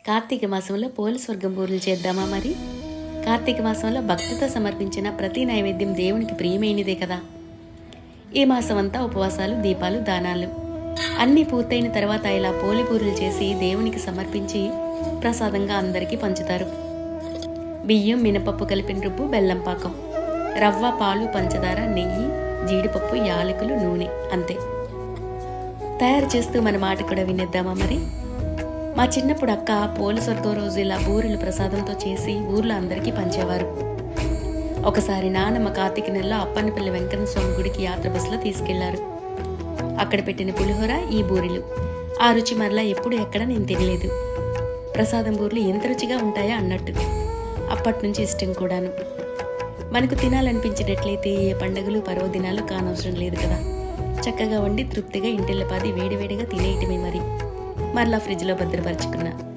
కార్తీక మాసంలో పోలి స్వర్గం బూరెలు చేద్దామా మరి? కార్తీక మాసంలో భక్తితో సమర్పించిన ప్రతి నైవేద్యం దేవునికి ప్రియమైనదే కదా. ఈ మాసం అంతా ఉపవాసాలు, దీపాలు, దానాలు అన్నీ పూర్తయిన తర్వాత ఇలా పోలి బూరెలు చేసి దేవునికి సమర్పించి ప్రసాదంగా అందరికీ పంచుతారు. బియ్యం, మినపప్పు కలిపిన రుబ్బు, బెల్లం పాకం, రవ్వ, పాలు, పంచదార, నెయ్యి, జీడిపప్పు, యాలకులు, నూనె, అంతే. తయారు చేస్తూ మన మాట కూడా వినేద్దామా మరి? మా చిన్నప్పుడు అక్క పోలి స్వర్గం రోజు ఇలా బూరెలు ప్రసాదంతో చేసి ఊర్లో అందరికీ పంచేవారు. ఒకసారి నానమ్మ కార్తీక నెలలో అప్పన్నపల్లి వెంకన్న స్వామి గుడికి యాత్ర బస్సులో తీసుకెళ్లారు. అక్కడ పెట్టిన పులిహోర, ఈ బూరెలు, ఆ రుచి మరలా ఎప్పుడు ఎక్కడ నేను తినలేదు. ప్రసాదం బూరెలు ఎంత రుచిగా ఉంటాయా అన్నట్టు. అప్పటి నుంచి ఇష్టం కూడాను. మనకు తినాలనిపించినట్లయితే ఏ పండుగలు, పర్వదినాలు కానవసరం లేదు కదా. చక్కగా వండి తృప్తిగా ఇంటిల్లపాది వేడివేడిగా తినేయటమే మరి. మరలా ఫ్రిడ్జ్లో భద్రపరుచుకున్నా.